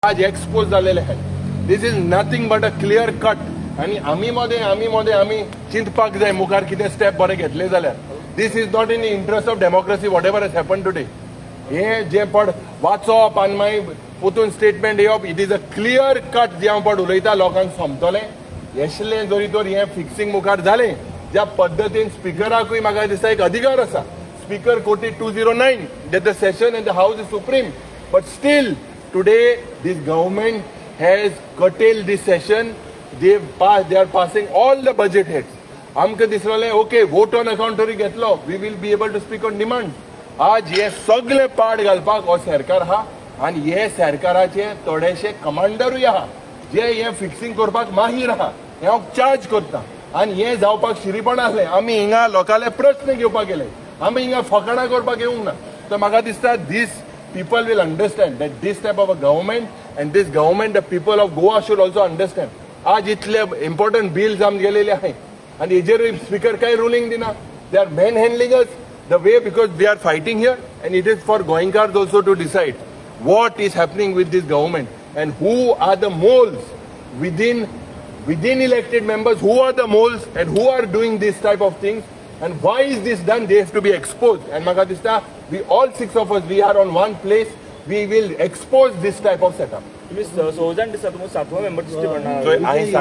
आज एक्सपोज झालेले आहेत. This is nothing but a clear cut. आणि आम्ही मध्ये चिंतपाक जाय मुखार कितें स्टेप बरे घेतले जाल्यार. This is not in the interest of democracy whatever has happen today. हे जे पड वाचप आनी मागीर पोतून स्टेटमेंट येवप it is a clear cut जे हांव पड उलयता लोकांक समजतलें. येशलें जरी तर हें फिक्सिंग मुखार जालें ज्या पद्दतीन स्पिकराकूय म्हाका दिसता एक अधिकार आसा. Speaker quoted 209 that the session in the House is supreme. But still, today this government has curtailed this session. They are passing all the budget heads. आमकां दिसलें ओके वोट ऑन अकाउंट तरी घेतलो we will be able to speak on demand. आज हे सगळे पाड घालपाक हो सरकार आहा आनी हे सरकाराचे थोडेशे कमांडरूय आहा जे हे फिक्सिंग करपाक माहीर आहा. हे हांव चार्ज करता आनी हे जावपाक शिरीपण आसलें. आमी हिंगा लोकांले प्रश्न घेवपाक गेले. आमी हिंगा फकाणां करपाक येवंक ना. तर म्हाका दिसता these people will understand that these type of a government and these government the people of Goa should also understand. आज इतले इम्पॉर्टंट बिल्स आमी गेलेले आहे आनी हेजेरूय स्पीकर काय रुलींग दिना. They are manhandling us the way because they are fighting here and it is for Goenkars also to decide what is happening with this government and who are the moles within elected members, who are the moles and who are doing this type of things and why is this done. They have to be exposed and म्हाका दिसता we all six of us we are on one place. We will expose this type of setup. तुम्ही 16 जाण दिसता तुम्ही 7वा member दिसते पडना. So हांवें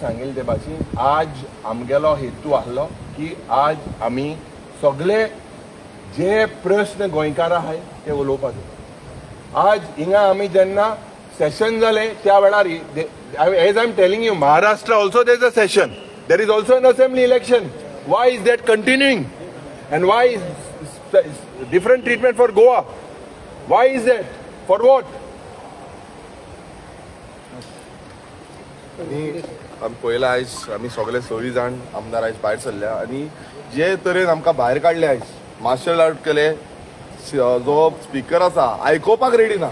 सांगेल ते भाशेन आज आमगेलो हेतू आहलो की आज आमी सगळे जे प्रश्न गोंयकारां आहाय ते उलोवपाक जाय. आज हिंगा आमी जेन्ना सेशन जालें त्या वेळार as I am telling you Maharashtra also there is a session. There is also an assembly election. Why is that continuing and why is different treatment for Goa. Why is that for what. आनी आमी पळयला आयज आमी सगळे 6 जाण आमदार आयज भायर सरल्या आनी जे तरेन आमकां भायर काडले आयज मार्शल आर्ट केले. जो स्पीकर आसा आयकोपाक रेडी ना.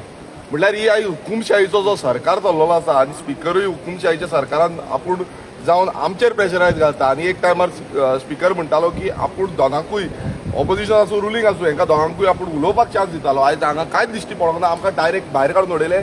म्हटल्यार ही आयज हुकुमशाहीचो जो सरकार चल्लोलो आसा आनी स्पीकरूय हुकुमशाहीच्या सरकारान आपूण जावन आमचेर प्रेशरायज घालता. आनी एक टायमार स्पीकर म्हणटालो की आपूण दोगांकूय ऑपोजिशन आसूं रुलींग आसूं हांकां दोगांकूय आपूण उलोवपाक चान्स दितालो. आयज हांगा कांयच दिश्टी पडोंक ना. आमकां डायरेक्ट भायर काडून उडयले.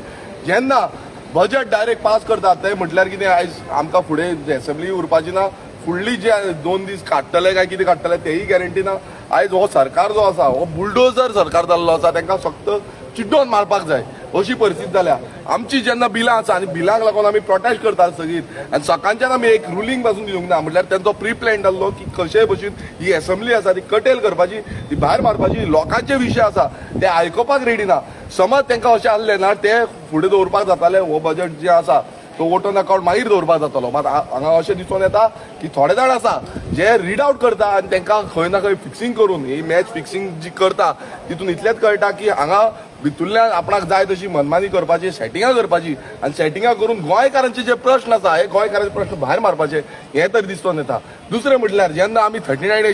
जेन्ना बजेट डायरेक्ट पास करतात ते म्हटल्यार कितें आयज आमकां फुडें एसेंब्ली उरपाची ना. फुडली जे 2 दीस काडटले काय कितें काडटले तेही गॅरंटी ना. आयज हो सरकार जो आसा हो बुलडोजर सरकार जाल्लो आसा. तांकां फक्त चिड्डोन मारपाक जाय अशी परिस्थिती जाल्या. आमची जेन्ना बिलां आसा आनी बिलांक लागून आमी प्रोटेस्ट करतात सगळीं आनी सकाळच्यान आमी एक रुलींग पासून दिवंक ना. म्हटल्यार तेंचो प्री प्लॅन जाल्लो की कशेय भशेन ही एसेंब्ली आसा ती कटेल करपाची ती भायर मारपाची. लोकांचे विशय आसा ते आयकोपाक रेडी ना. समज तांकां अशें आसलें ना ते फुडें दवरपाक जातालें. हो बजेट जे आसा तो वोट ऑन अकाउंट मागीर दवरपाक जातालो. मात हांगा अशें दिसून येता की थोडे जाण आसा जे रीड आउट करता आनी तांकां खंय ना खंय फिक्सिंग करून ही मॅच फिक्सिंग जी करता तितून इतलेंच कळटा की हांगा भितूरल्यान आपणाक जाय तशी मनमानी करपाची सेटिंगां करपाची आनी सेटिंगां करून गोंयकारांचे जे प्रश्न आसा हे गोंयकारांचे प्रश्न भायर मारपाचे हें तरी दिसून येता. दुसरें म्हटल्यार जेन्ना आमी 39A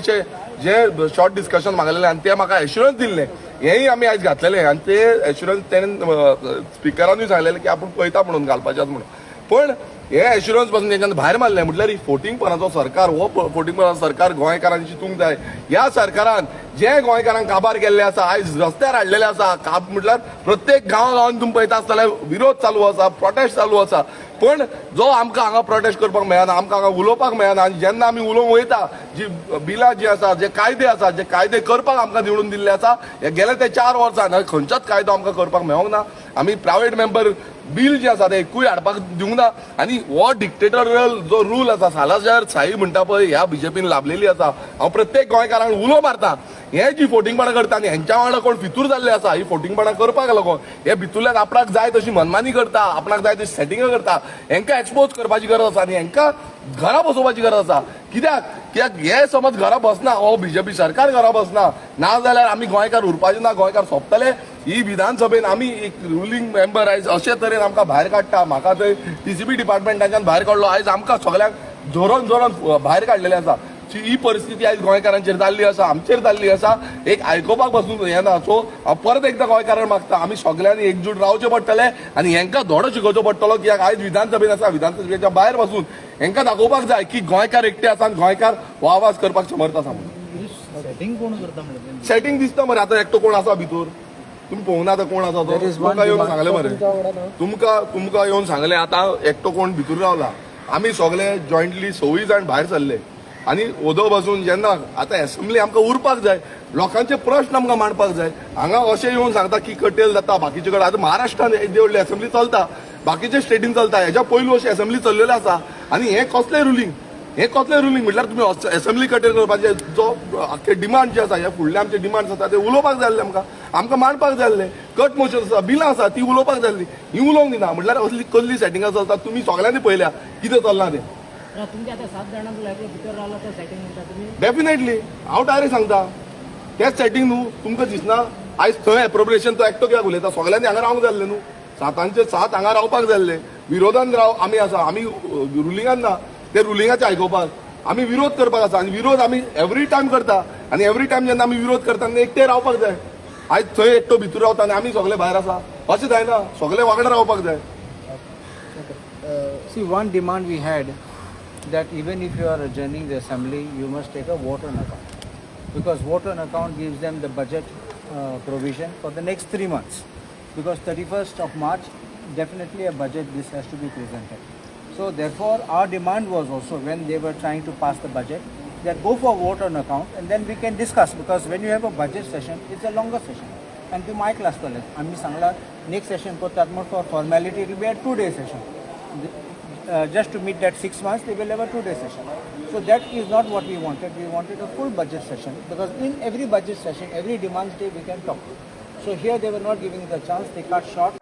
जे शॉर्ट डिस्कशन मागलेलें आनी ते म्हाका एश्युरन्स दिल्लें हेंय आमी आयज घातलेलें आनी ते एश्युरन्स तेणें स्पिकरानूय सांगलेलें की आपूण पळयता म्हणून घालपाचें म्हणून. पण हे एश्युरन्स पासून तेंच्यान भायर मारलें. म्हटल्यार ही फोटिंगपणाचो सरकार हो फोटिंगपणाचो सरकार गोंयकारांची चिंतूंक जाय. ह्या सरकारान जे गोंयकारांक काबार केल्ले आसा आयज रस्त्यार हाडलेले आसा. म्हटल्यार प्रत्येक गांवांत तुम्ही पळयता आसतले विरोध चालू आसा प्रोटेस्ट चालू आसा. पण जो आमकां हांगा प्रोटेस्ट करपाक मेळना आमकां हांगा उलोवपाक मेळना. आनी जेन्ना आमी उलोवंक वयता जी बिलां जी आसा जे कायदे आसा जे कायदे करपाक आमकां निवडून दिल्ले आसा हे गेले ते 4 वर्सां खंयचोच कायदो आमकां करपाक मेळोंक ना. आमी प्रायवेट मेंबर बिल जे आसा ते एकूय हाडपाक दिवंक ना. आनी हो डिक्टेटोरियल जो रूल आसा सालाजार शाही म्हणटा पळय ह्या बीजेपीन लाभलेली आसा. हांव प्रत्येक गोंयकारांक उलो मारता हे जी फोटिंगपणां करता आनी हेंच्या वांगडा कोण फितूर जाल्ले आसा ही फोटिंगपणां करपाक लागून हे भितूरल्यान आपणाक जाय तशी मनमानी करता आपणाक जाय तशी सेटिंगां करता. हेंकां एक्सपोज करपाची गरज आसा आनी हेंकां घरा बसोवपाची गरज आसा. कित्याक हे समज घरा बसना हो बीजेपी सरकार घरा बसना ना जाल्यार आमी गोंयकार उरपाचे ना गोंयकार सोंपतले. ही विधानसभेन आमी एक रुलींग मेंबर आयज अशे तरेन आमकां भायर काडटा. म्हाका थंय TCP डिपार्टमेंटाच्यान भायर काडलो. आयज आमकां सगळ्यांक जोरोन भायर काडलेले आसा. ही परिस्थिती आयज गोंयकारांचेर जाल्ली आसा आमचेर जाल्ली आसा. एक आयकोपाक पासून हें ना. सो हांव परत एकदां गोंयकारांक मागता आमी सगळ्यांनी एकजूट रावचें पडटलें आनी हेंकां धडो शिकोवचो पडटलो. कित्याक आयज विधानसभेन आसा विधानसभेच्या भायर पासून हेंकां दाखोवपाक जाय की गोंयकार एकटे आसा आनी गोंयकार हो आवाज करपाक समर्थ आसा म्हणून. सेटिंग कोण करता म्हणजे सेटिंग दिसता मरे आतां एकटो कोण आसा भितूर तुम्ही पोवना आतां कोण आसा तो तुमकां येवन सांगले मरे तुमकां येवन सांगले आतां एकटो कोण भितूर रावला आमी सगळे जॉयंटली 26 जाण भायर सरले आनी ओदो बसून जेन्ना आतां असेंब्ली आमकां उरपाक जाय लोकांचे प्रश्न आमकां मांडपाक जाय हांगा अशें येवन सांगता की कटेल जाता बाकीचे कडेन आतां महाराष्ट्रान देवळी असेंब्ली चलता बाकीचे स्टेटीन चलता हेच्या पयलू अशी असेंब्ली चल्लेली आसा आनी हें कसलें रुलींग म्हटल्यार तुमी असेंब्ली कटेल करपाचे जो आख्खे डिमांड जे आसा हे फुडले आमचे डिमांड्स आसा ते उलोवपाक जाय आसले आमकां मांडपाक जाय आसले कट मोशन आसा बिलां आसा ती उलोवपाक जाय आसली ही उलोवंक दिना म्हटल्यार असली कसली सेटिंगां चलता तुमी सगळ्यांनी पळयल्या कितें चल्लां तें तुमचे आता 7 जाणांक लागले भितर रावला तर सेटिंग म्हणटा तुम्ही डेफिनेटली हांव डायरेक्ट सांगता तेच सेटिंग न्हू तुमकां दिसना आयज थंय एप्रोप्रिएशन तो एकटो कित्याक उलयता सगळ्यांनी हांगा रावंक जाय आसलें न्हू 7 हांगा रावपाक जाय आसलें विरोधान आमी आसा आमी रुलिंगान ना ते रुलिंगाचे आयकोवपाक आमी विरोध करपाक आसा आनी विरोध आमी एवरी टायम करता आनी एवरी टायम जेन्ना आमी विरोध करता तेन्ना एकटे रावपाक जाय आयज थंय एकटो भितर रावता आनी आमी सगळे भायर आसा अशें जायना सगळे वांगडा रावपाक जाय See, one demand we had that even if you are adjourning the assembly, you must take a vote on account, because vote on account gives them the budget provision for the next 3 months. Because 31st of March, definitely a budget this has to be presented. So therefore, our demand was also when they were trying to pass the budget that go for vote on account and then we can discuss, because when you have a budget session, it's a longer session. And to my class college, आम्ही सांगला next session करतात मग for formality it will be a 2-day session. Just to meet that 6 months, they will have a 2-day session. So that is not what we wanted. We wanted a full budget session, because in every budget session, every demands day we can talk. So here they were not giving it a chance. They cut short.